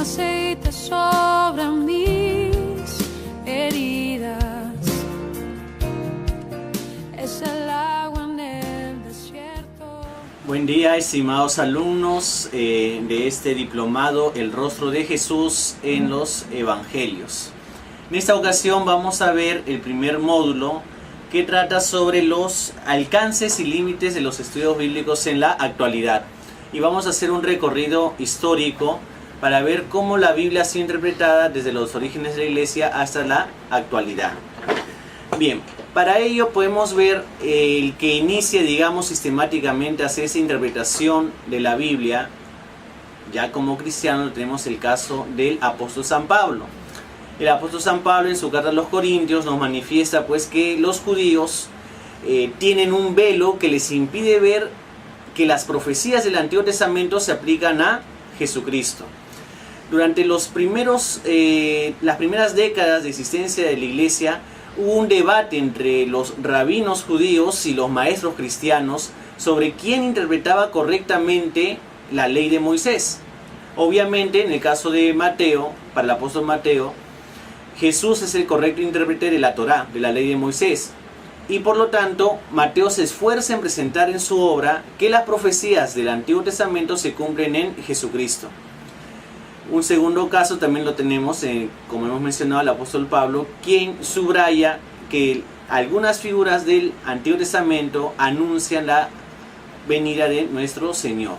aceite sobre mis heridas. Es el agua en el desierto. Buen día, estimados alumnos de este diplomado El rostro de Jesús en los Evangelios. En esta ocasión vamos a ver el primer módulo que trata sobre los alcances y límites de los estudios bíblicos en la actualidad. Y vamos a hacer un recorrido histórico para ver cómo la Biblia ha sido interpretada desde los orígenes de la Iglesia hasta la actualidad. Bien, para ello podemos ver el que inicia, digamos, sistemáticamente a hacer esa interpretación de la Biblia. Ya como cristianos tenemos el caso del apóstol San Pablo. El apóstol San Pablo en su carta a los Corintios nos manifiesta pues que los judíos tienen un velo que les impide ver que las profecías del Antiguo Testamento se aplican a Jesucristo. Durante las primeras décadas de existencia de la Iglesia hubo un debate entre los rabinos judíos y los maestros cristianos sobre quién interpretaba correctamente la ley de Moisés. Obviamente, en el caso de Mateo, para el apóstol Mateo, Jesús es el correcto intérprete de la Torá, de la ley de Moisés. Y por lo tanto, Mateo se esfuerza en presentar en su obra que las profecías del Antiguo Testamento se cumplen en Jesucristo. Un segundo caso también lo tenemos, como hemos mencionado, el apóstol Pablo, quien subraya que algunas figuras del Antiguo Testamento anuncian la venida de nuestro Señor.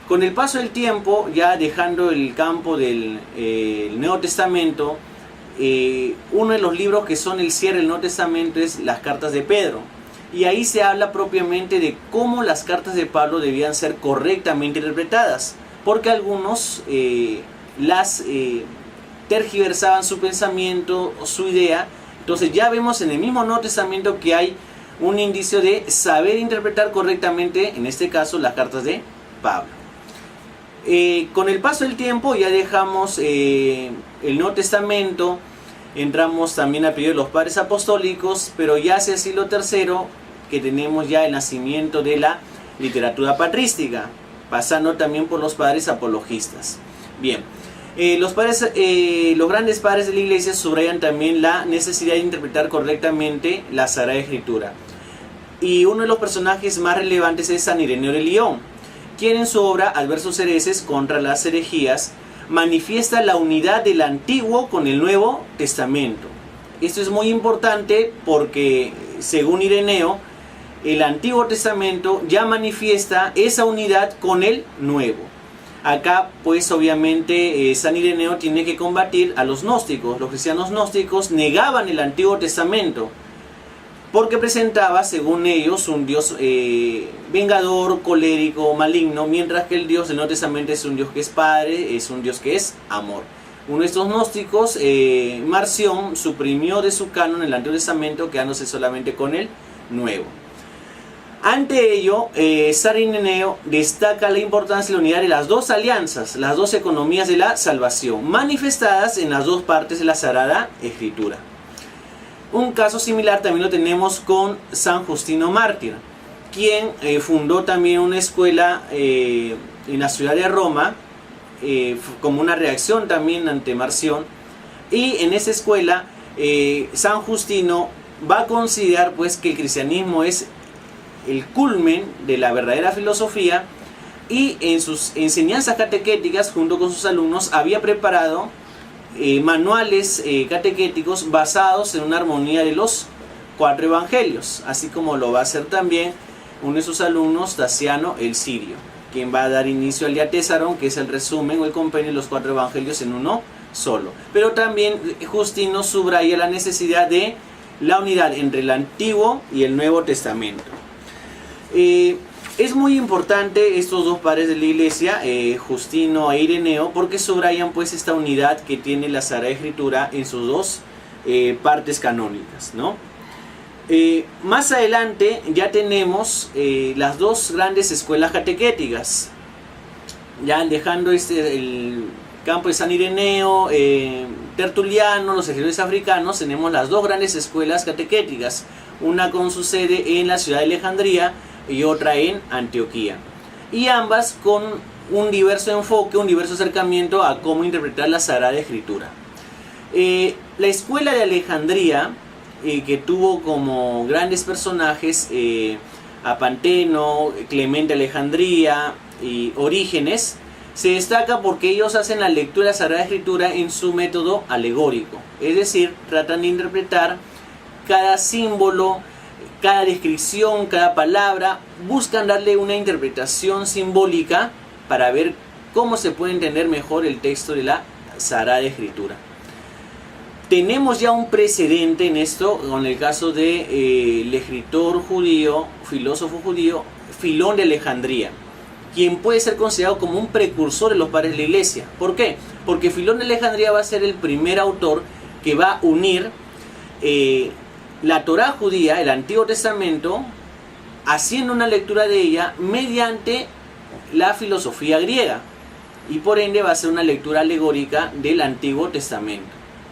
Con el paso del tiempo, ya dejando el campo del Nuevo Testamento, uno de los libros que son el cierre del Nuevo Testamento es las cartas de Pedro. Y ahí se habla propiamente de cómo las cartas de Pablo debían ser correctamente interpretadas. Porque algunos las tergiversaban su pensamiento, su idea. Entonces ya vemos en el mismo Nuevo Testamento que hay un indicio de saber interpretar correctamente, en este caso, las cartas de Pablo. Con el paso del tiempo ya dejamos el Nuevo Testamento, entramos también al periodo de los padres apostólicos, pero ya hacia el siglo III que tenemos ya el nacimiento de la literatura patrística, pasando también por los padres apologistas. Bien, los grandes padres de la Iglesia subrayan también la necesidad de interpretar correctamente la Sagrada Escritura. Y uno de los personajes más relevantes es San Ireneo de Lyon, quien en su obra Adversos Hereses contra las herejías manifiesta la unidad del Antiguo con el Nuevo Testamento. Esto es muy importante porque, según Ireneo, el Antiguo Testamento ya manifiesta esa unidad con el Nuevo. Acá, pues obviamente, San Ireneo tiene que combatir a los gnósticos. Los cristianos gnósticos negaban el Antiguo Testamento porque presentaba, según ellos, un Dios vengador, colérico, maligno, mientras que el Dios del Nuevo Testamento es un Dios que es Padre, es un Dios que es amor. Uno de estos gnósticos, Marción, suprimió de su canon el Antiguo Testamento, quedándose solamente con el Nuevo. Ante ello, San Ireneo destaca la importancia de la unidad de las dos alianzas, las dos economías de la salvación, manifestadas en las dos partes de la Sagrada Escritura. Un caso similar también lo tenemos con San Justino Mártir, quien fundó también una escuela en la ciudad de Roma, como una reacción también ante Marción. Y en esa escuela, San Justino va a considerar pues que el cristianismo es el culmen de la verdadera filosofía, y en sus enseñanzas catequéticas junto con sus alumnos había preparado manuales catequéticos basados en una armonía de los 4 evangelios, así como lo va a hacer también uno de sus alumnos, Daciano el Sirio, quien va a dar inicio al Diatésaro, que es el resumen o el compendio de los 4 evangelios en uno solo. Pero también Justino subraya la necesidad de la unidad entre el Antiguo y el Nuevo Testamento. Es muy importante estos dos padres de la Iglesia, Justino e Ireneo, porque subrayan pues esta unidad que tiene la Sagrada Escritura en sus dos partes canónicas, ¿no? Más adelante ya tenemos las dos grandes escuelas catequéticas, ya dejando el campo de San Ireneo, Tertuliano, los escritores africanos. Tenemos las dos grandes escuelas catequéticas, una con su sede en la ciudad de Alejandría y otra en Antioquía, y ambas con un diverso enfoque, un diverso acercamiento a cómo interpretar la Sagrada Escritura. La escuela de Alejandría, que tuvo como grandes personajes a Panteno, Clemente de Alejandría y Orígenes, se destaca porque ellos hacen la lectura de la Sagrada Escritura en su método alegórico, es decir, tratan de interpretar cada símbolo, cada descripción, cada palabra, buscan darle una interpretación simbólica para ver cómo se puede entender mejor el texto de la Sagrada Escritura. Tenemos ya un precedente en esto con el caso del escritor judío, filósofo judío, Filón de Alejandría, quien puede ser considerado como un precursor de los padres de la iglesia. ¿Por qué? Porque Filón de Alejandría va a ser el primer autor que va a unir la Torá judía, el Antiguo Testamento, haciendo una lectura de ella mediante la filosofía griega, y por ende va a ser una lectura alegórica del Antiguo Testamento.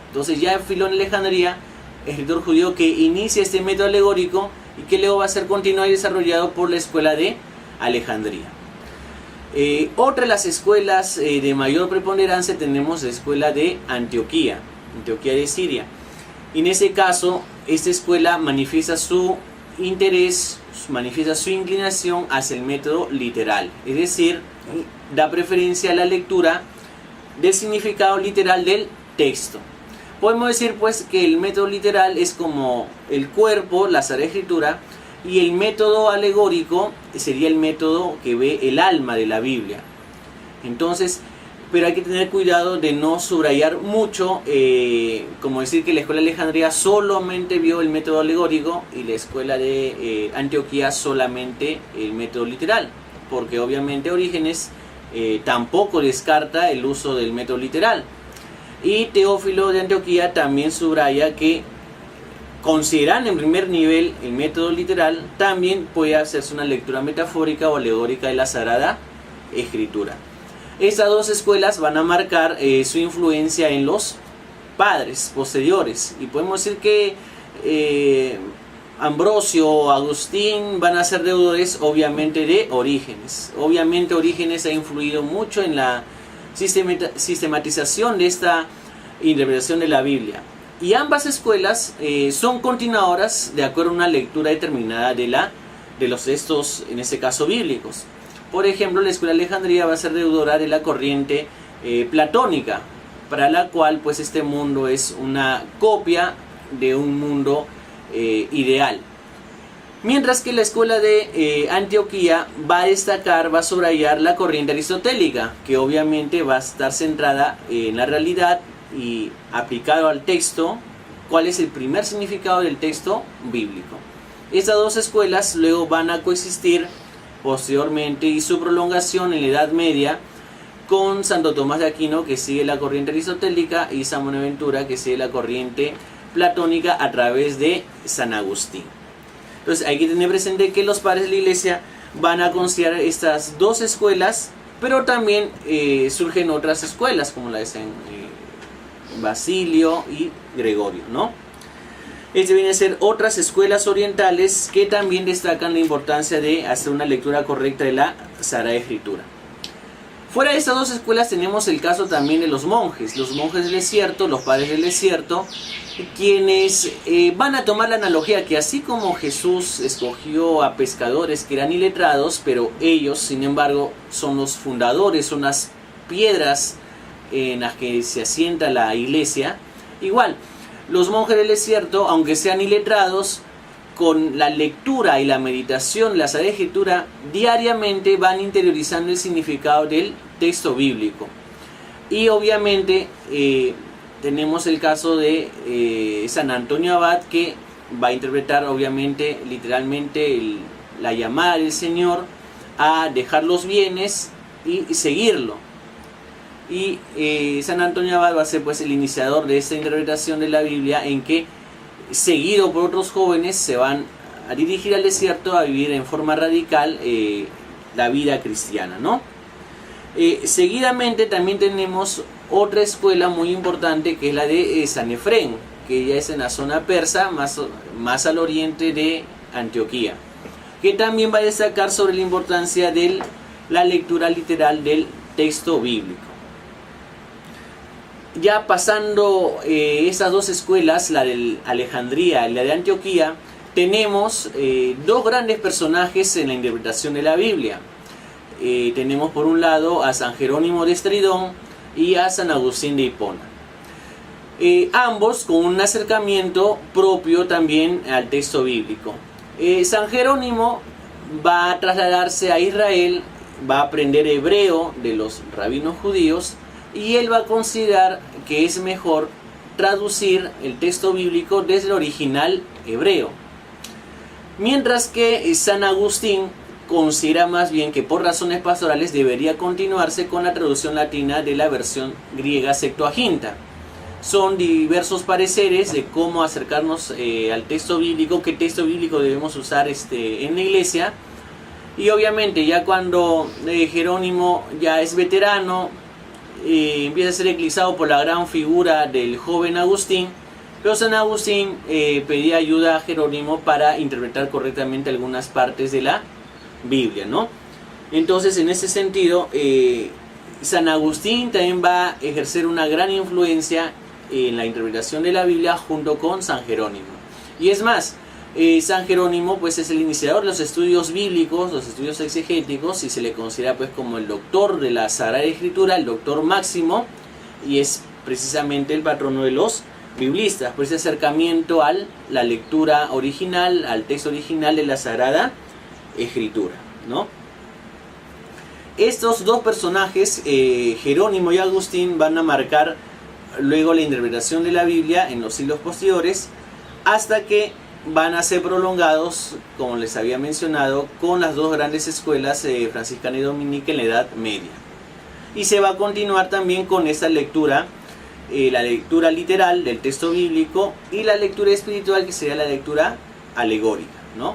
Entonces ya Filón de Alejandría, escritor judío que inicia este método alegórico y que luego va a ser continuado y desarrollado por la escuela de Alejandría. Otra de las escuelas de mayor preponderancia tenemos la escuela de Antioquía de Siria. En ese caso, esta escuela manifiesta su interés, manifiesta su inclinación hacia el método literal, es decir, da preferencia a la lectura del significado literal del texto. Podemos decir pues que el método literal es como el cuerpo, la Sagrada Escritura, y el método alegórico sería el método que ve el alma de la Biblia. Entonces, pero hay que tener cuidado de no subrayar mucho, como decir que la escuela de Alejandría solamente vio el método alegórico y la escuela de Antioquía solamente el método literal, porque obviamente Orígenes tampoco descarta el uso del método literal. Y Teófilo de Antioquía también subraya que, considerando en primer nivel el método literal, también puede hacerse una lectura metafórica o alegórica de la Sagrada Escritura. Estas dos escuelas van a marcar su influencia en los padres posteriores, y podemos decir que Ambrosio o Agustín van a ser deudores obviamente de Orígenes. Obviamente Orígenes ha influido mucho en la sistematización de esta interpretación de la Biblia, y ambas escuelas son continuadoras de acuerdo a una lectura determinada de los textos, en este caso bíblicos. Por ejemplo, la escuela de Alejandría va a ser deudora de la corriente platónica, para la cual pues este mundo es una copia de un mundo ideal. Mientras que la escuela de Antioquía va a destacar, va a subrayar la corriente aristotélica, que obviamente va a estar centrada en la realidad y aplicado al texto, cuál es el primer significado del texto bíblico. Estas dos escuelas luego van a coexistir posteriormente, y su prolongación en la Edad Media, con Santo Tomás de Aquino, que sigue la corriente aristotélica, y San Buenaventura, que sigue la corriente platónica a través de San Agustín. Entonces hay que tener presente que los padres de la iglesia van a considerar estas dos escuelas, pero también surgen otras escuelas como la de San Basilio y Gregorio, ¿no? Este viene a ser otras escuelas orientales que también destacan la importancia de hacer una lectura correcta de la Sagrada Escritura. Fuera de estas dos escuelas tenemos el caso también de los monjes del desierto, los padres del desierto, quienes van a tomar la analogía que así como Jesús escogió a pescadores que eran iletrados, pero ellos, sin embargo, son los fundadores, son las piedras en las que se asienta la iglesia, igual, los monjes del desierto, aunque sean iletrados, con la lectura y la meditación de la Sagrada Escritura, diariamente van interiorizando el significado del texto bíblico. Y obviamente tenemos el caso de San Antonio Abad, que va a interpretar obviamente literalmente la llamada del Señor a dejar los bienes y seguirlo. Y San Antonio Abad va a ser pues el iniciador de esta interpretación de la Biblia, en que, seguido por otros jóvenes, se van a dirigir al desierto a vivir en forma radical la vida cristiana, ¿no? Seguidamente también tenemos otra escuela muy importante, que es la de Sanefrén, que ya es en la zona persa, más al oriente de Antioquía, que también va a destacar sobre la importancia del la lectura literal del texto bíblico. Ya pasando esas dos escuelas, la de Alejandría y la de Antioquía, tenemos dos grandes personajes en la interpretación de la Biblia. Tenemos por un lado a San Jerónimo de Estridón y a San Agustín de Hipona. Ambos con un acercamiento propio también al texto bíblico. San Jerónimo va a trasladarse a Israel, va a aprender hebreo de los rabinos judíos y él va a considerar que es mejor traducir el texto bíblico desde el original hebreo. Mientras que San Agustín considera más bien que por razones pastorales debería continuarse con la traducción latina de la versión griega Septuaginta. Son diversos pareceres de cómo acercarnos al texto bíblico, qué texto bíblico debemos usar en la iglesia. Y obviamente ya cuando Jerónimo ya es veterano, empieza a ser eclipsado por la gran figura del joven Agustín, pero San Agustín pedía ayuda a Jerónimo para interpretar correctamente algunas partes de la Biblia, ¿no? Entonces, en ese sentido, San Agustín también va a ejercer una gran influencia en la interpretación de la Biblia junto con San Jerónimo. Y es más, San Jerónimo pues es el iniciador de los estudios bíblicos, los estudios exegéticos, y se le considera pues como el doctor de la Sagrada Escritura, el doctor máximo, y es precisamente el patrono de los biblistas, por ese acercamiento a la lectura original, al texto original de la Sagrada Escritura, ¿no? Estos dos personajes, Jerónimo y Agustín, van a marcar luego la interpretación de la Biblia en los siglos posteriores, hasta que van a ser prolongados, como les había mencionado, con las dos grandes escuelas franciscana y dominica en la Edad Media. Y se va a continuar también con esta lectura, la lectura literal del texto bíblico y la lectura espiritual, que sería la lectura alegórica, ¿no?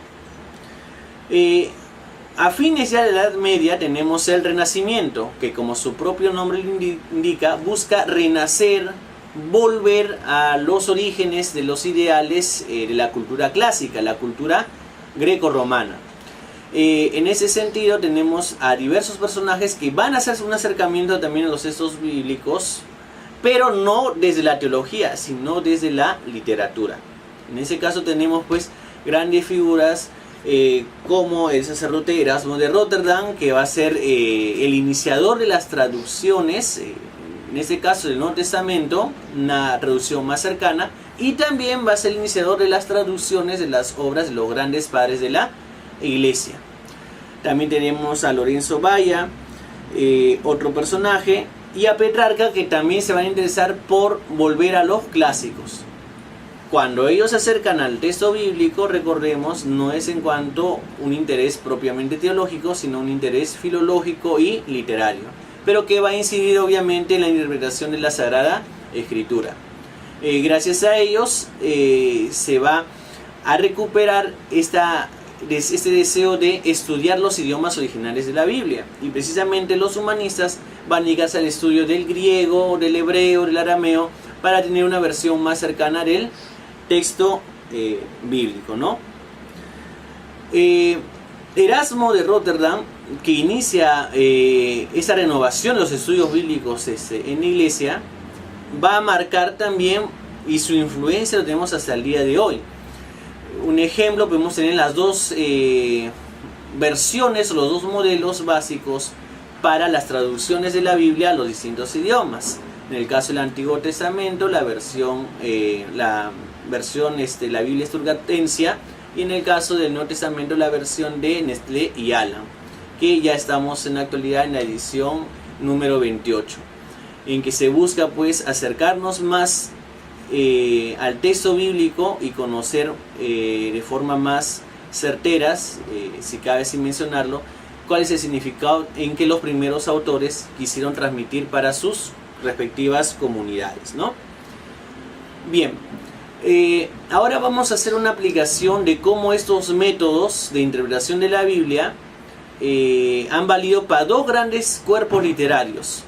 A fines ya de la Edad Media tenemos el Renacimiento, que como su propio nombre indica, busca renacer, volver a los orígenes de los ideales de la cultura clásica, la cultura greco-romana. En ese sentido tenemos a diversos personajes que van a hacer un acercamiento también a los textos bíblicos, pero no desde la teología, sino desde la literatura. En ese caso tenemos pues grandes figuras como el sacerdote Erasmo de Rotterdam, que va a ser el iniciador de las traducciones, en este caso del Nuevo Testamento, una traducción más cercana, y también va a ser el iniciador de las traducciones de las obras de los grandes padres de la Iglesia. También tenemos a Lorenzo Valla, otro personaje, y a Petrarca, que también se van a interesar por volver a los clásicos. Cuando ellos se acercan al texto bíblico, recordemos, no es en cuanto un interés propiamente teológico, sino un interés filológico y literario, pero que va a incidir obviamente en la interpretación de la Sagrada Escritura. Gracias a ellos se va a recuperar este deseo de estudiar los idiomas originales de la Biblia, y precisamente los humanistas van a llegarse al estudio del griego, del hebreo, del arameo, para tener una versión más cercana del texto bíblico, ¿no? Erasmo de Rotterdam, que inicia esa renovación de los estudios bíblicos en la iglesia, va a marcar también, y su influencia lo tenemos hasta el día de hoy. Un ejemplo, podemos tener las dos versiones o los dos modelos básicos para las traducciones de la Biblia a los distintos idiomas. En el caso del Antiguo Testamento, la Biblia Sturgatensia, y en el caso del Nuevo Testamento, la versión de Nestlé y Alan, que ya estamos en la actualidad en la edición número 28, en que se busca pues acercarnos más al texto bíblico y conocer de forma más certeras, si cabe sin mencionarlo, cuál es el significado en que los primeros autores quisieron transmitir para sus respectivas comunidades, ¿no? Bien, ahora vamos a hacer una aplicación de cómo estos métodos de interpretación de la Biblia han valido para dos grandes cuerpos literarios.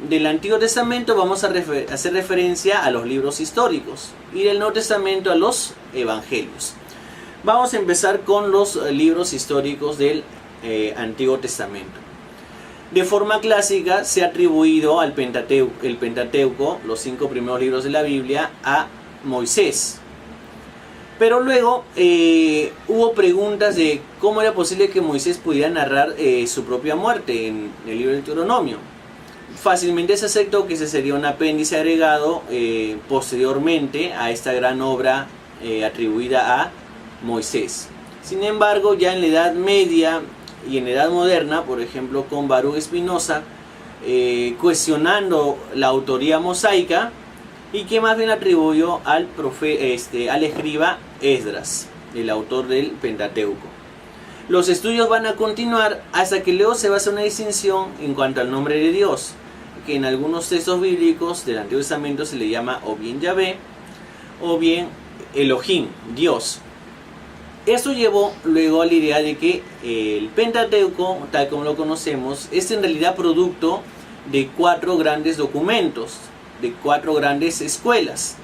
Del Antiguo Testamento vamos a hacer referencia a los libros históricos, y del Nuevo Testamento a los Evangelios. Vamos a empezar con los libros históricos del Antiguo Testamento. De forma clásica se ha atribuido el Pentateuco, los 5 primeros libros de la Biblia, a Moisés. Pero luego hubo preguntas de cómo era posible que Moisés pudiera narrar su propia muerte en el libro del Deuteronomio. Fácilmente se aceptó que ese sería un apéndice agregado posteriormente a esta gran obra atribuida a Moisés. Sin embargo, ya en la Edad Media y en la Edad Moderna, por ejemplo con Baruch Spinoza, cuestionando la autoría mosaica, y que más bien atribuyó al escriba Esdras, el autor del Pentateuco. Los estudios van a continuar hasta que luego se va a hacer una distinción en cuanto al nombre de Dios, que en algunos textos bíblicos del Antiguo Testamento se le llama o bien Yahvé o bien Elohim, Dios. Esto llevó luego a la idea de que el Pentateuco, tal como lo conocemos, es en realidad producto de 4 grandes documentos, de 4 grandes escuelas,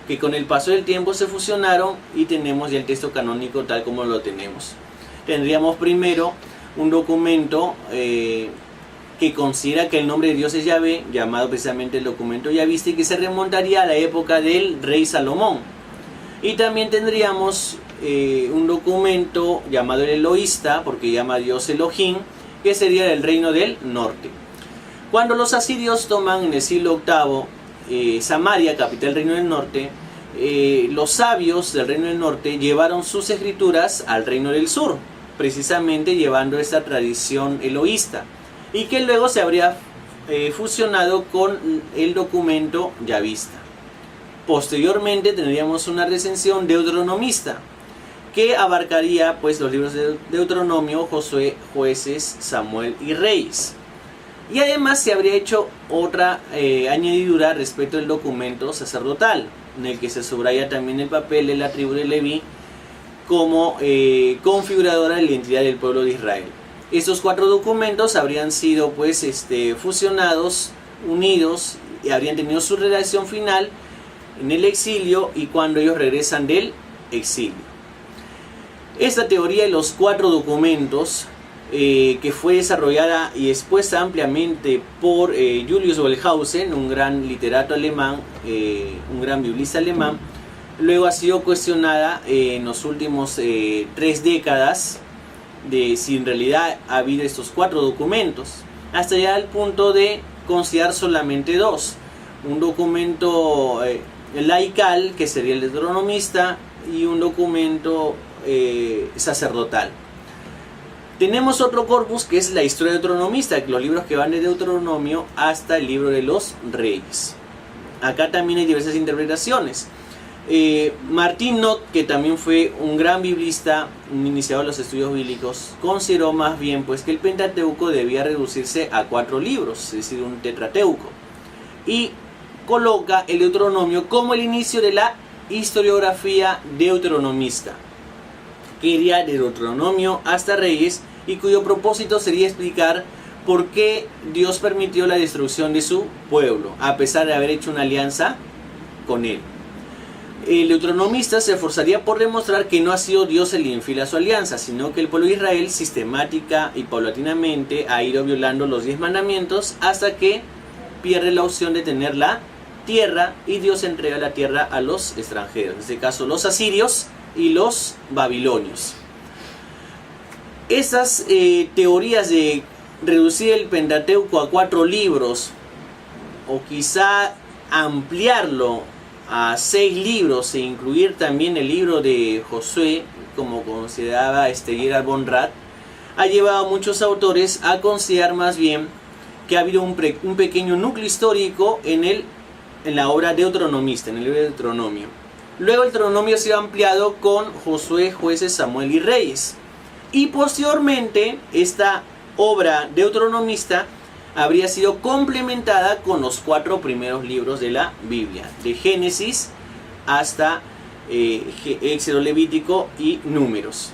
que con el paso del tiempo se fusionaron y tenemos ya el texto canónico tal como lo tenemos. Tendríamos primero un documento que considera que el nombre de Dios es Yahvé, llamado precisamente el documento Yahvista, y que se remontaría a la época del rey Salomón. Y también tendríamos un documento llamado el Elohista, porque llama a Dios Elohim, que sería el reino del norte. Cuando los asirios toman en el siglo VIII Samaria, capital del reino del norte, los sabios del reino del norte llevaron sus escrituras al reino del sur, precisamente llevando esta tradición elohista, y que luego se habría fusionado con el documento yavista. Posteriormente tendríamos una recensión deuteronomista, que abarcaría pues los libros de Deuteronomio, Josué, Jueces, Samuel y Reyes. Y además se habría hecho otra añadidura respecto al documento sacerdotal, en el que se subraya también el papel de la tribu de Leví como configuradora de la identidad del pueblo de Israel. Estos 4 documentos habrían sido pues fusionados, unidos, y habrían tenido su redacción final en el exilio y cuando ellos regresan del exilio. Esta teoría de los 4 documentos, que fue desarrollada y expuesta ampliamente por Julius Wellhausen, un gran literato alemán, un gran biblista alemán, luego ha sido cuestionada en los últimos 3 décadas de si en realidad ha habido estos 4 documentos, hasta llegar al punto de considerar solamente 2: un documento laical, que sería el deuteronomista, y un documento sacerdotal. Tenemos otro corpus que es la historia deuteronomista, los libros que van de Deuteronomio hasta el libro de los Reyes. Acá también hay diversas interpretaciones. Martín Noth, que también fue un gran biblista, un iniciador de los estudios bíblicos, consideró más bien pues que el Pentateuco debía reducirse a 4 libros, es decir, un tetrateuco, y coloca el Deuteronomio como el inicio de la historiografía deuteronomista, que iría de Deuteronomio hasta Reyes, y cuyo propósito sería explicar por qué Dios permitió la destrucción de su pueblo, a pesar de haber hecho una alianza con él. El deuteronomista se esforzaría por demostrar que no ha sido Dios el infiel a su alianza, sino que el pueblo de Israel sistemática y paulatinamente ha ido violando los 10 mandamientos hasta que pierde la opción de tener la tierra, y Dios entrega la tierra a los extranjeros, en este caso los asirios y los babilonios. Estas teorías de reducir el Pentateuco a 4 libros, o quizá ampliarlo a 6 libros e incluir también el libro de Josué, como consideraba Gerhard von Rath, ha llevado a muchos autores a considerar más bien que ha habido un pequeño núcleo histórico en la obra deuteronomista, en el libro de Deuteronomio. Luego el Deuteronomio ha sido ampliado con Josué, Jueces, Samuel y Reyes. Y posteriormente esta obra deuteronomista habría sido complementada con los 4 primeros libros de la Biblia, de Génesis hasta Éxodo, Levítico y Números.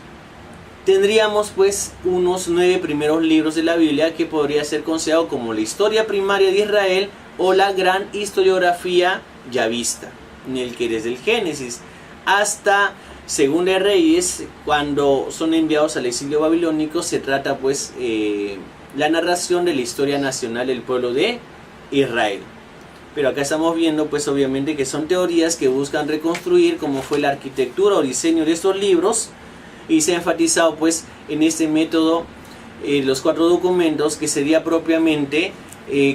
Tendríamos pues unos 9 primeros libros de la Biblia, que podría ser considerado como la historia primaria de Israel o la gran historiografía yavista, en el que desde el Génesis hasta Segunda de Reyes, cuando son enviados al exilio babilónico, se trata pues la narración de la historia nacional del pueblo de Israel. Pero acá estamos viendo pues obviamente que son teorías que buscan reconstruir cómo fue la arquitectura o diseño de estos libros, y se ha enfatizado pues en este método los 4 documentos, que sería propiamente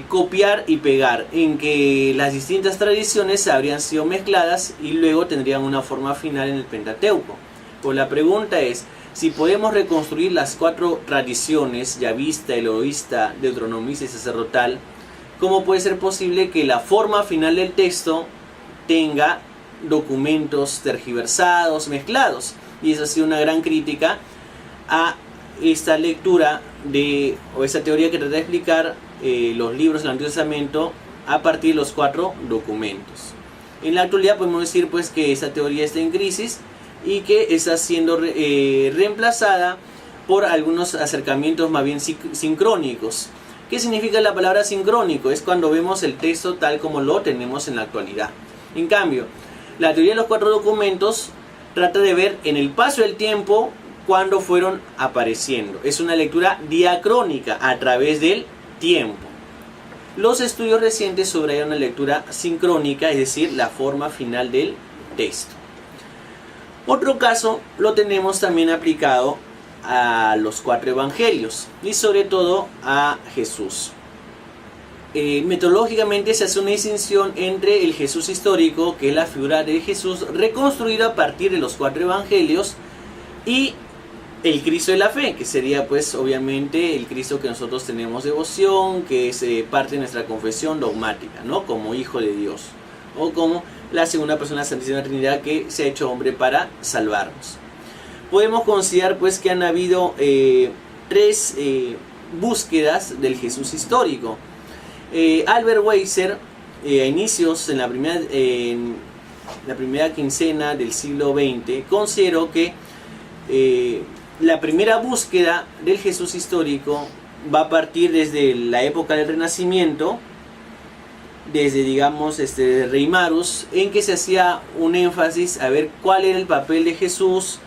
copiar y pegar, en que las distintas tradiciones habrían sido mezcladas y luego tendrían una forma final en el Pentateuco. Pues la pregunta es, si podemos reconstruir las 4 tradiciones, yavista, elohista, deuteronomista y sacerdotal, ¿cómo puede ser posible que la forma final del texto tenga documentos tergiversados, mezclados? Y esa ha sido una gran crítica a esta lectura o esta teoría que trata de explicar los libros del Antiguo Testamento a partir de los 4 documentos. En la actualidad podemos decir pues que esta teoría está en crisis y que está siendo reemplazada por algunos acercamientos más bien sincrónicos. ¿Qué significa la palabra sincrónico? Es cuando vemos el texto tal como lo tenemos en la actualidad. En cambio, la teoría de los 4 documentos trata de ver en el paso del tiempo cuando fueron apareciendo. Es una lectura diacrónica a través del tiempo. Los estudios recientes subrayan una lectura sincrónica, es decir, la forma final del texto. Otro caso lo tenemos también aplicado a los 4 evangelios y sobre todo a Jesús. Metodológicamente se hace una distinción entre el Jesús histórico, que es la figura de Jesús reconstruida a partir de los 4 evangelios, y el Cristo de la fe, que sería pues obviamente el Cristo que nosotros tenemos devoción, que es parte de nuestra confesión dogmática, ¿no? Como Hijo de Dios, o como la segunda persona de la Santísima Trinidad, que se ha hecho hombre para salvarnos. Podemos considerar pues que han habido 3 búsquedas del Jesús histórico. Albert Weiser, a inicios en la primera quincena del siglo XX, consideró que la primera búsqueda del Jesús histórico va a partir desde la época del Renacimiento, desde digamos Rey Marus, en que se hacía un énfasis a ver cuál era el papel de Jesús,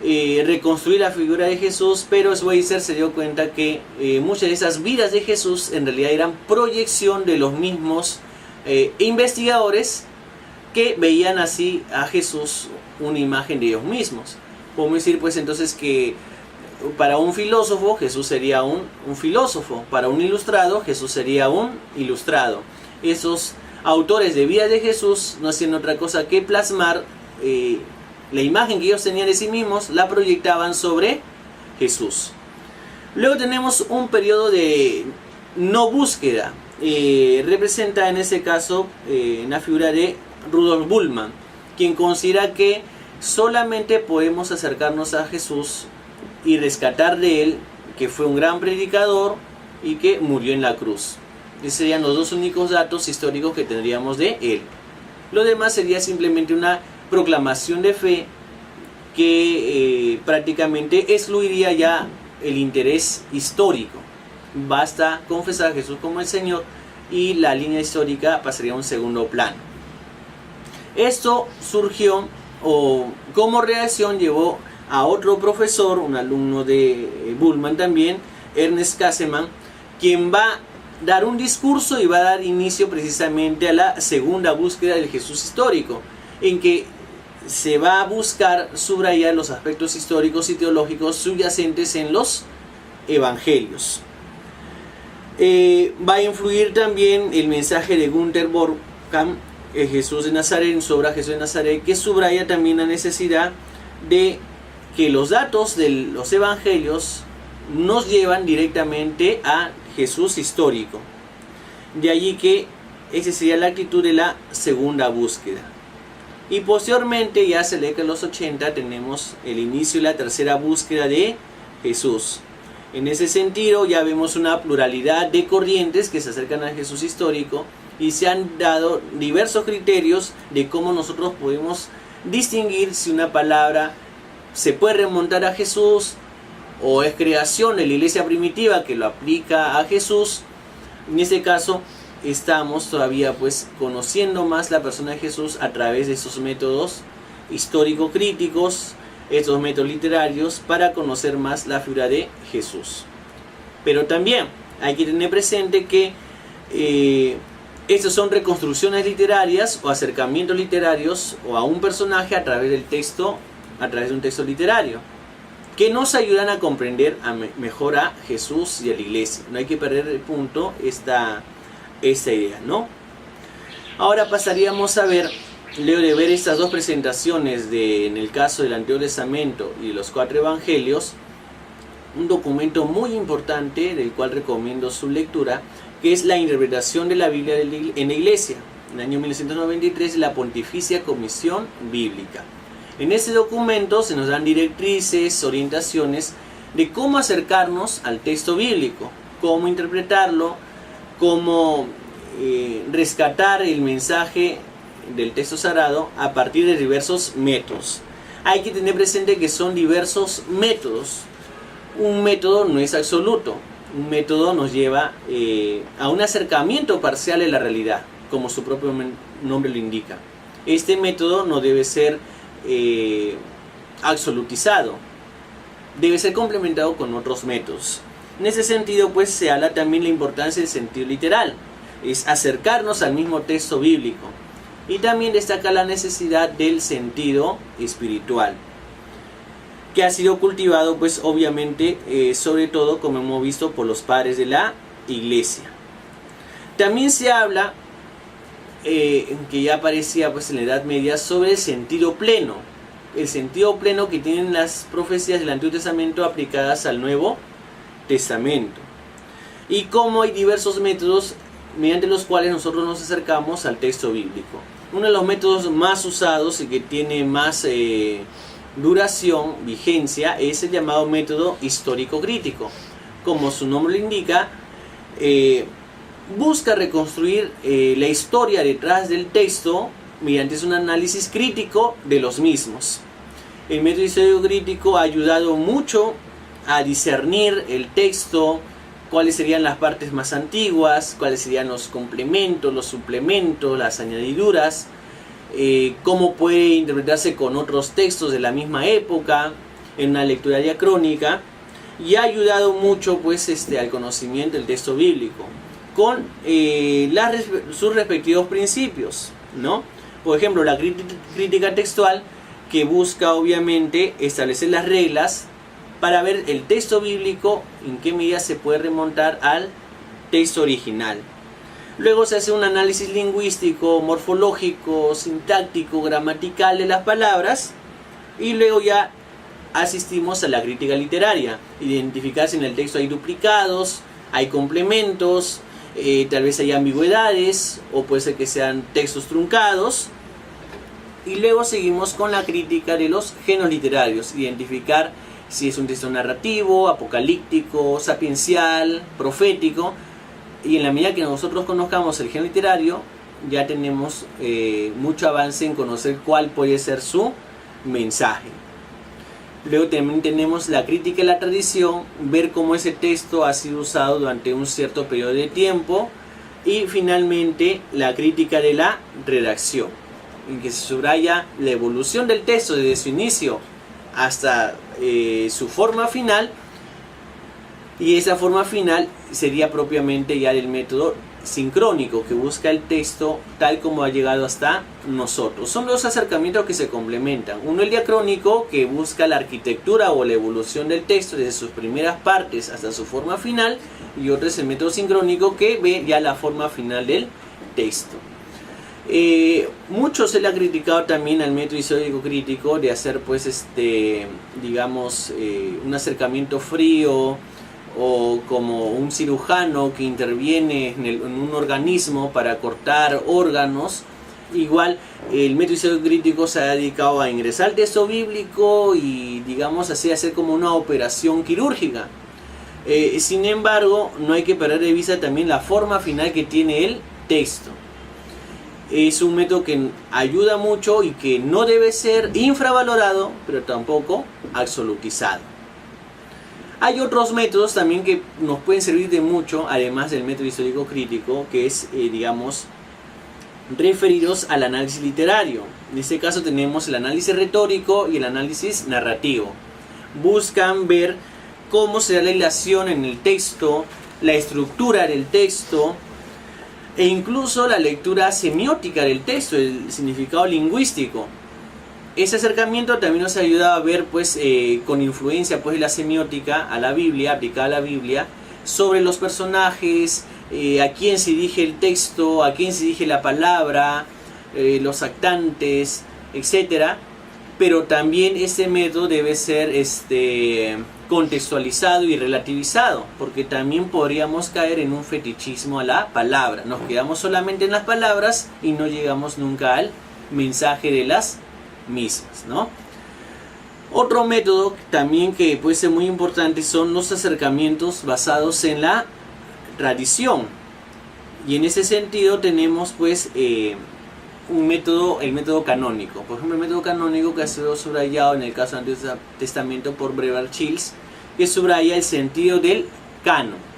reconstruir la figura de Jesús, pero Schweitzer se dio cuenta que muchas de esas vidas de Jesús en realidad eran proyección de los mismos investigadores que veían así a Jesús una imagen de ellos mismos. Podemos decir pues entonces que para un filósofo Jesús sería un filósofo, para un ilustrado Jesús sería un ilustrado. Esos autores de vida de Jesús no hacían otra cosa que plasmar la imagen que ellos tenían de sí mismos, la proyectaban sobre Jesús. Luego tenemos un periodo de no búsqueda, representa en ese caso la figura de Rudolf Bultmann, quien considera que solamente podemos acercarnos a Jesús y rescatar de él que fue un gran predicador y que murió en la cruz. Esos serían los 2 únicos datos históricos que tendríamos de él. Lo demás sería simplemente una proclamación de fe que prácticamente excluiría ya el interés histórico. Basta confesar a Jesús como el Señor y la línea histórica pasaría a un segundo plano. Esto surgió o como reacción llevó a otro profesor, un alumno de Bultmann también, Ernest Käsemann, quien va a dar un discurso y va a dar inicio precisamente a la segunda búsqueda del Jesús histórico, en que se va a buscar subrayar los aspectos históricos y teológicos subyacentes en los evangelios. Va a influir también el mensaje de Günther Borkamp, Jesús de Nazaret, en su obra Jesús de Nazaret, que subraya también la necesidad de que los datos de los evangelios nos llevan directamente a Jesús histórico. De allí que esa sería la actitud de la segunda búsqueda. Y posteriormente, ya se lee que en los 80 tenemos el inicio de la tercera búsqueda de Jesús. En ese sentido ya vemos una pluralidad de corrientes que se acercan al Jesús histórico y se han dado diversos criterios de cómo nosotros podemos distinguir si una palabra se puede remontar a Jesús o es creación de la iglesia primitiva que lo aplica a Jesús. En este caso estamos todavía pues conociendo más la persona de Jesús a través de esos métodos histórico-críticos, estos métodos literarios, para conocer más la figura de Jesús. Pero también hay que tener presente que estas son reconstrucciones literarias o acercamientos literarios o a un personaje a través del texto, a través de un texto literario, que nos ayudan a comprender mejor a Jesús y a la iglesia. No hay que perder de punto esta idea, ¿no? Ahora pasaríamos a ver, luego de ver estas dos presentaciones en el caso del Antiguo Testamento y de los 4 evangelios, un documento muy importante del cual recomiendo su lectura, que es la interpretación de la Biblia en la Iglesia, en el año 1993, la Pontificia Comisión Bíblica. En este documento se nos dan directrices, orientaciones de cómo acercarnos al texto bíblico, cómo interpretarlo, cómo rescatar el mensaje del texto sagrado a partir de diversos métodos. Hay que tener presente que son diversos métodos. Un método no es absoluto. Un método nos lleva a un acercamiento parcial de la realidad, como su propio nombre lo indica. Este método no debe ser absolutizado, debe ser complementado con otros métodos. En ese sentido, pues, se habla también de la importancia del sentido literal, es acercarnos al mismo texto bíblico, y también destaca la necesidad del sentido espiritual, que ha sido cultivado, pues, obviamente, sobre todo, como hemos visto, por los padres de la Iglesia. También se habla, que ya aparecía, pues, en la Edad Media, sobre el sentido pleno que tienen las profecías del Antiguo Testamento aplicadas al Nuevo Testamento, y cómo hay diversos métodos mediante los cuales nosotros nos acercamos al texto bíblico. Uno de los métodos más usados y que tiene más duración, vigencia, es el llamado método histórico-crítico. Como su nombre lo indica, busca reconstruir la historia detrás del texto mediante un análisis crítico de los mismos. El método histórico-crítico ha ayudado mucho a discernir el texto, cuáles serían las partes más antiguas, cuáles serían los complementos, los suplementos, las añadiduras, cómo puede interpretarse con otros textos de la misma época, en una lectura diacrónica, y ha ayudado mucho, pues, al conocimiento del texto bíblico, con sus respectivos principios, ¿no? Por ejemplo, la crítica textual, que busca obviamente establecer las reglas para ver el texto bíblico en qué medida se puede remontar al texto original. Luego se hace un análisis lingüístico, morfológico, sintáctico, gramatical de las palabras, y luego ya asistimos a la crítica literaria, identificar si en el texto hay duplicados, hay complementos, tal vez hay ambigüedades, o puede ser que sean textos truncados. Y luego seguimos con la crítica de los géneros literarios, identificar si es un texto narrativo, apocalíptico, sapiencial, profético, y en la medida que nosotros conozcamos el género literario, ya tenemos mucho avance en conocer cuál puede ser su mensaje. Luego también tenemos la crítica de la tradición, ver cómo ese texto ha sido usado durante un cierto periodo de tiempo, y finalmente la crítica de la redacción, en que se subraya la evolución del texto desde su inicio hasta su forma final, y esa forma final sería propiamente ya del método sincrónico, que busca el texto tal como ha llegado hasta nosotros. Son dos acercamientos que se complementan: uno el diacrónico, que busca la arquitectura o la evolución del texto desde sus primeras partes hasta su forma final, y otro es el método sincrónico, que ve ya la forma final del texto. Mucho se le ha criticado también al método histórico crítico de hacer, pues, digamos, un acercamiento frío, o como un cirujano que interviene en un organismo para cortar órganos. Igual el método histórico crítico se ha dedicado a ingresar al texto bíblico y, digamos así, hacer como una operación quirúrgica. Sin embargo, no hay que perder de vista también la forma final que tiene el texto. Es un método que ayuda mucho y que no debe ser infravalorado, pero tampoco absolutizado. Hay otros métodos también que nos pueden servir de mucho, además del método histórico crítico, que es, digamos, referidos al análisis literario. En este caso tenemos el análisis retórico y el análisis narrativo. Buscan ver cómo se da la hilación en el texto, la estructura del texto e incluso la lectura semiótica del texto, el significado lingüístico. Ese acercamiento también nos ayuda a ver pues con influencia pues de la semiótica a la Biblia, aplicada a la Biblia, sobre los personajes, a quién se dirige el texto, a quién se dirige la palabra, los actantes, etc. Pero también este método debe ser contextualizado y relativizado, porque también podríamos caer en un fetichismo a la palabra. Nos quedamos solamente en las palabras y no llegamos nunca al mensaje de las mismas, ¿no? Otro método también que puede ser muy importante son los acercamientos basados en la tradición, y en ese sentido tenemos pues el método canónico. Por ejemplo, el método canónico que ha sido subrayado en el caso del Antiguo Testamento por Brevard Childs, que subraya el sentido del canon.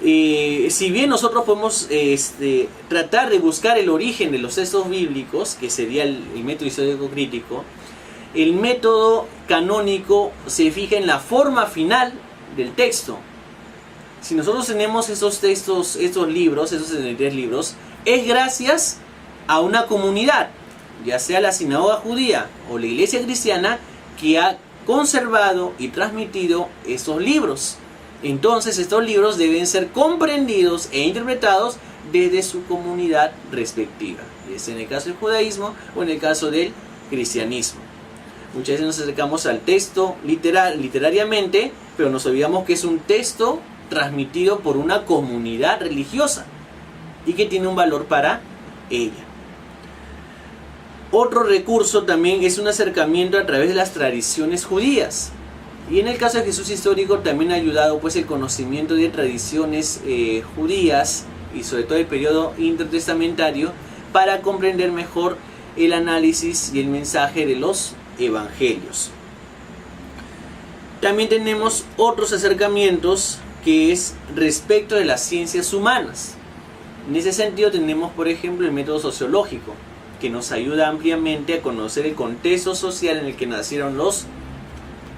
Si bien nosotros podemos tratar de buscar el origen de los textos bíblicos, que sería el método histórico crítico, el método canónico se fija en la forma final del texto. Si nosotros tenemos esos textos, estos libros, esos 73 libros, es gracias a una comunidad, ya sea la sinagoga judía o la iglesia cristiana, que ha conservado y transmitido estos libros. Entonces estos libros deben ser comprendidos e interpretados desde su comunidad respectiva, ya sea en el caso del judaísmo o en el caso del cristianismo. Muchas veces nos acercamos al texto literariamente, pero nos olvidamos que es un texto transmitido por una comunidad religiosa y que tiene un valor para ella. Otro recurso también es un acercamiento a través de las tradiciones judías. Y en el caso de Jesús histórico también ha ayudado pues el conocimiento de tradiciones judías y sobre todo el periodo intertestamentario para comprender mejor el análisis y el mensaje de los evangelios. También tenemos otros acercamientos que es respecto de las ciencias humanas. En ese sentido tenemos por ejemplo el método sociológico, que nos ayuda ampliamente a conocer el contexto social en el que nacieron los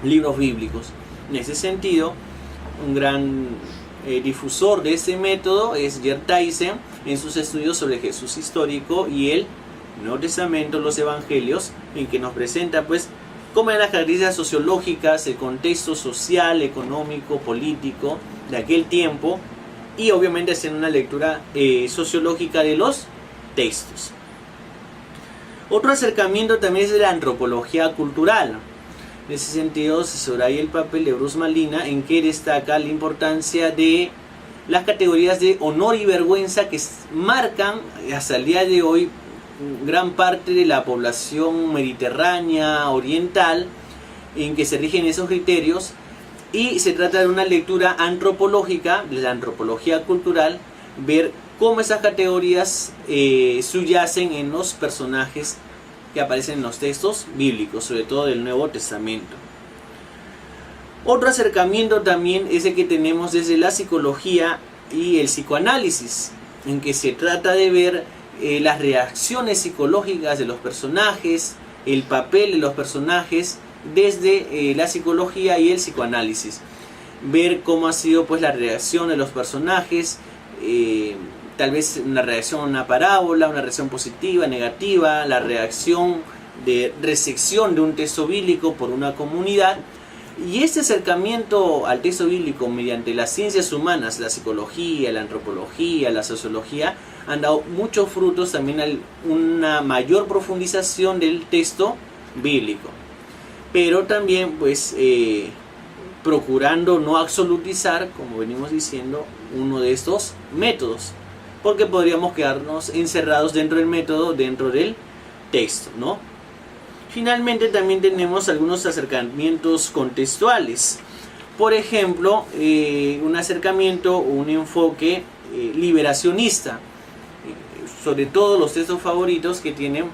libros bíblicos. En ese sentido, un gran difusor de este método es Gerd Theissen en sus estudios sobre Jesús histórico y el Nuevo Testamento, los Evangelios, en que nos presenta pues cómo eran las características sociológicas, el contexto social, económico, político de aquel tiempo, y obviamente haciendo una lectura sociológica de los textos. Otro acercamiento también es de la antropología cultural. En ese sentido se subraya el papel de Bruce Malina, en que destaca la importancia de las categorías de honor y vergüenza que marcan hasta el día de hoy gran parte de la población mediterránea, oriental, en que se rigen esos criterios, y se trata de una lectura antropológica, de la antropología cultural, ver cómo esas categorías subyacen en los personajes que aparecen en los textos bíblicos, sobre todo del Nuevo Testamento. Otro acercamiento también es el que tenemos desde la psicología y el psicoanálisis, en que se trata de ver las reacciones psicológicas de los personajes, el papel de los personajes desde la psicología y el psicoanálisis. Ver cómo ha sido pues la reacción de los personajes, tal vez una reacción a una parábola, una reacción positiva, negativa, la reacción de recepción de un texto bíblico por una comunidad. Y este acercamiento al texto bíblico mediante las ciencias humanas, la psicología, la antropología, la sociología, han dado muchos frutos también a una mayor profundización del texto bíblico. Pero también pues procurando no absolutizar, como venimos diciendo, uno de estos métodos, porque podríamos quedarnos encerrados dentro del método, dentro del texto, ¿no? Finalmente también tenemos algunos acercamientos contextuales. Por ejemplo, un acercamiento o un enfoque liberacionista, sobre todo los textos favoritos que tienen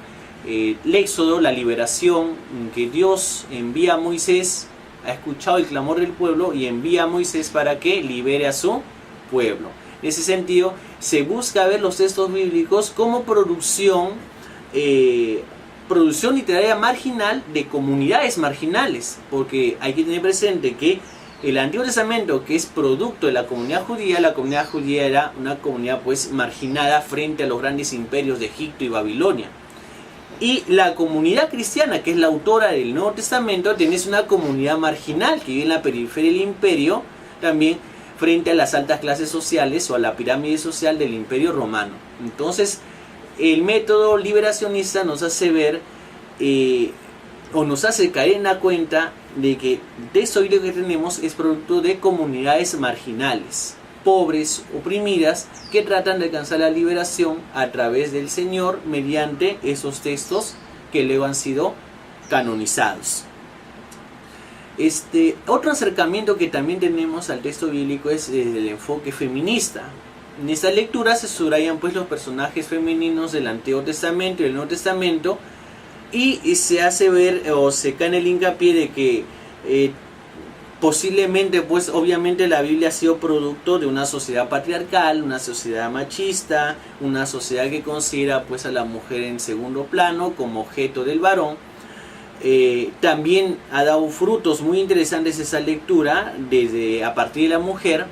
el Éxodo, la liberación, en que Dios envía a Moisés, ha escuchado el clamor del pueblo y envía a Moisés para que libere a su pueblo. En ese sentido, se busca ver los textos bíblicos como producción literaria marginal de comunidades marginales, porque hay que tener presente que el Antiguo Testamento, que es producto de la comunidad judía era una comunidad pues marginada frente a los grandes imperios de Egipto y Babilonia. Y la comunidad cristiana, que es la autora del Nuevo Testamento, tiene una comunidad marginal que vive en la periferia del imperio, también frente a las altas clases sociales o a la pirámide social del imperio romano. Entonces, el método liberacionista nos hace ver o nos hace caer en la cuenta de que el texto bíblico que tenemos es producto de comunidades marginales, pobres, oprimidas, que tratan de alcanzar la liberación a través del Señor mediante esos textos que luego han sido canonizados. Otro acercamiento que también tenemos al texto bíblico es el enfoque feminista. En esta lectura se subrayan pues los personajes femeninos del Antiguo Testamento y del Nuevo Testamento, y se hace ver o se cae en el hincapié de que posiblemente pues obviamente la Biblia ha sido producto de una sociedad patriarcal, una sociedad machista, una sociedad que considera pues a la mujer en segundo plano como objeto del varón. También ha dado frutos muy interesantes esa lectura a partir de la mujer,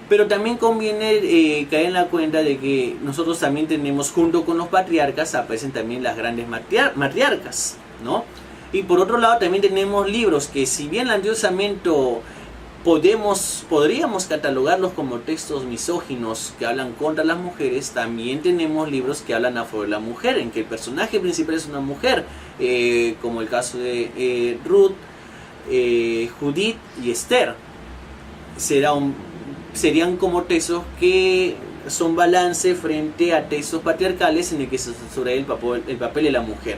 pero también conviene caer en la cuenta de que nosotros también tenemos, junto con los patriarcas, aparecen también las grandes matriarcas, ¿no? Y por otro lado también tenemos libros que, si bien el Antiguo Testamento podríamos catalogarlos como textos misóginos que hablan contra las mujeres, también tenemos libros que hablan a favor de la mujer, en que el personaje principal es una mujer, como el caso de Ruth, Judith y Esther. Serían como textos que son balance frente a textos patriarcales en el que se subraya el papel de la mujer.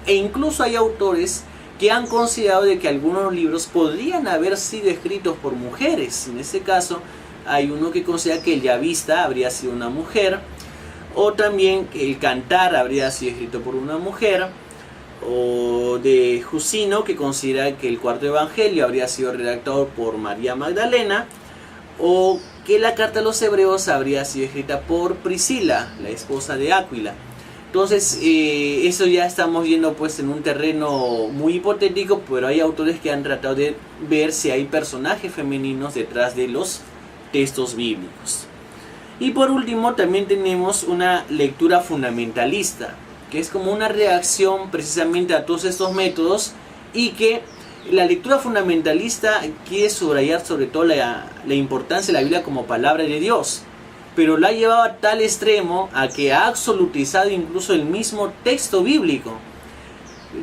E incluso hay autores que han considerado de que algunos libros podrían haber sido escritos por mujeres. En este caso hay uno que considera que el Yavista habría sido una mujer, o también que el Cantar habría sido escrito por una mujer, o de Jusino, que considera que el cuarto evangelio habría sido redactado por María Magdalena, o que la carta a los hebreos habría sido escrita por Priscila, la esposa de Áquila. Entonces eso ya estamos viendo pues en un terreno muy hipotético, pero hay autores que han tratado de ver si hay personajes femeninos detrás de los textos bíblicos. Y por último también tenemos una lectura fundamentalista, que es como una reacción precisamente a todos estos métodos, y que la lectura fundamentalista quiere subrayar sobre todo la importancia de la Biblia como palabra de Dios, pero la ha llevado a tal extremo a que ha absolutizado incluso el mismo texto bíblico,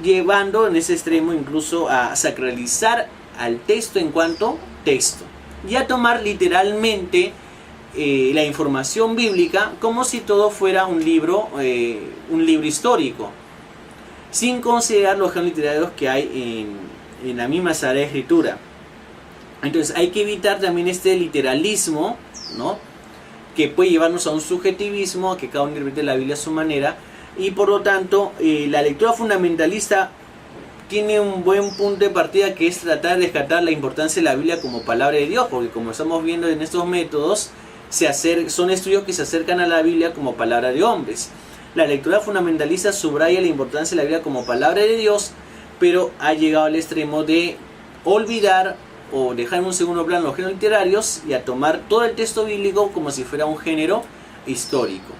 llevando en ese extremo incluso a sacralizar al texto en cuanto texto, y a tomar literalmente la información bíblica como si todo fuera un libro histórico, sin considerar los géneros literarios que hay en la misma Sagrada Escritura. Entonces hay que evitar también este literalismo, ¿no?, que puede llevarnos a un subjetivismo, a que cada uno interprete la Biblia a su manera, y por lo tanto la lectura fundamentalista tiene un buen punto de partida, que es tratar de rescatar la importancia de la Biblia como palabra de Dios, porque como estamos viendo en estos métodos, son estudios que se acercan a la Biblia como palabra de hombres. La lectura fundamentalista subraya la importancia de la Biblia como palabra de Dios, pero ha llegado al extremo de olvidar o dejar en un segundo plano los géneros literarios y a tomar todo el texto bíblico como si fuera un género histórico.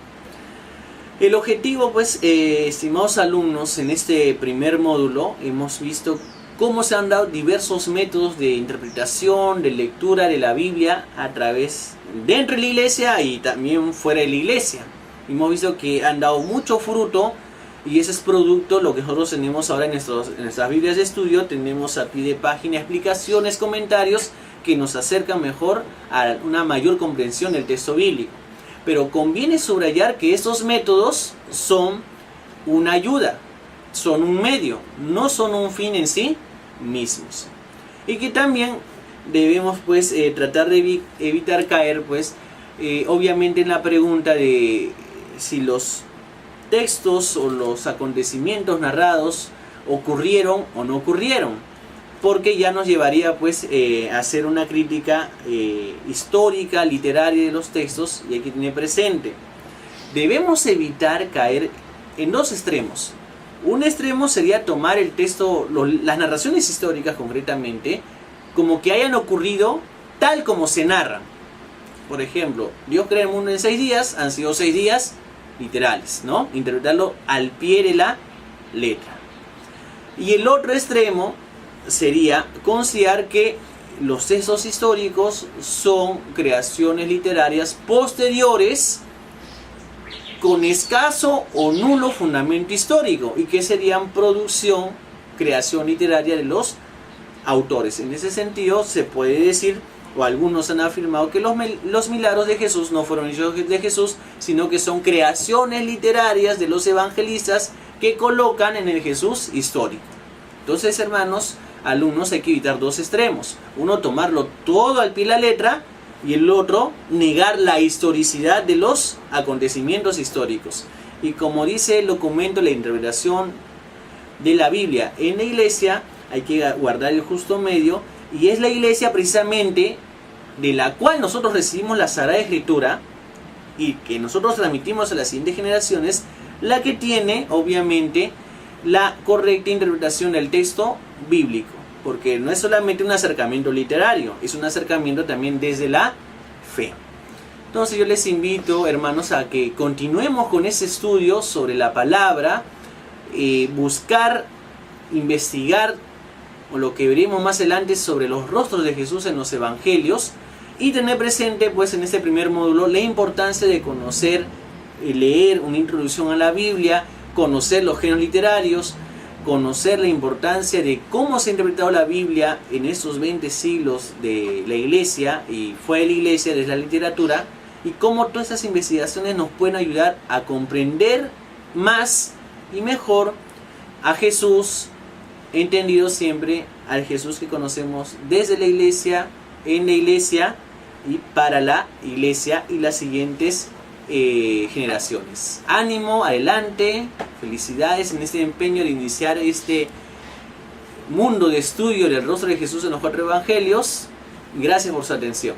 El objetivo, pues, estimados alumnos, en este primer módulo hemos visto cómo se han dado diversos métodos de interpretación, de lectura de la Biblia a través dentro de la iglesia y también fuera de la iglesia. Hemos visto que han dado mucho fruto, y ese es producto lo que nosotros tenemos ahora en nuestras Biblias de estudio. Tenemos a pie de página explicaciones, comentarios que nos acercan mejor a una mayor comprensión del texto bíblico. Pero conviene subrayar que estos métodos son una ayuda, son un medio, no son un fin en sí mismos. Y que también debemos pues tratar de evitar caer pues obviamente en la pregunta de si los textos o los acontecimientos narrados ocurrieron o no ocurrieron. porque ya nos llevaría pues a hacer una crítica histórica, literaria de los textos, y hay que tener presente. Debemos evitar caer en dos extremos. Un extremo sería tomar el texto, las narraciones históricas concretamente, como que hayan ocurrido tal como se narran. Por ejemplo, Dios crea el mundo en 6 días, han sido 6 días literales, ¿no? Interpretarlo al pie de la letra. Y el otro extremo sería considerar que los textos históricos son creaciones literarias posteriores con escaso o nulo fundamento histórico y que serían creación literaria de los autores. En ese sentido se puede decir, o algunos han afirmado, que los milagros de Jesús no fueron hechos de Jesús, sino que son creaciones literarias de los evangelistas que colocan en el Jesús histórico. Entonces, hermanos, alumnos, hay que evitar dos extremos. Uno, tomarlo todo al pie de la letra, y el otro, negar la historicidad de los acontecimientos históricos. Y como dice el documento, la interpretación de la Biblia en la iglesia, hay que guardar el justo medio, y es la iglesia precisamente de la cual nosotros recibimos la Sagrada Escritura y que nosotros transmitimos a las siguientes generaciones, la que tiene obviamente la correcta interpretación del texto bíblico, porque no es solamente un acercamiento literario, es un acercamiento también desde la fe. Entonces yo les invito, hermanos, a que continuemos con ese estudio sobre la palabra, buscar, investigar, o lo que veremos más adelante sobre los rostros de Jesús en los evangelios, y tener presente pues en este primer módulo la importancia de conocer, leer una introducción a la Biblia, conocer los géneros literarios, conocer la importancia de cómo se ha interpretado la Biblia en estos 20 siglos de la iglesia y fue de la iglesia desde la literatura, y cómo todas estas investigaciones nos pueden ayudar a comprender más y mejor a Jesús, entendido siempre al Jesús que conocemos desde la iglesia, en la iglesia y para la iglesia y las siguientes generaciones. Ánimo, adelante, felicidades en este empeño de iniciar este mundo de estudio del rostro de Jesús en los 4 evangelios. Gracias por su atención.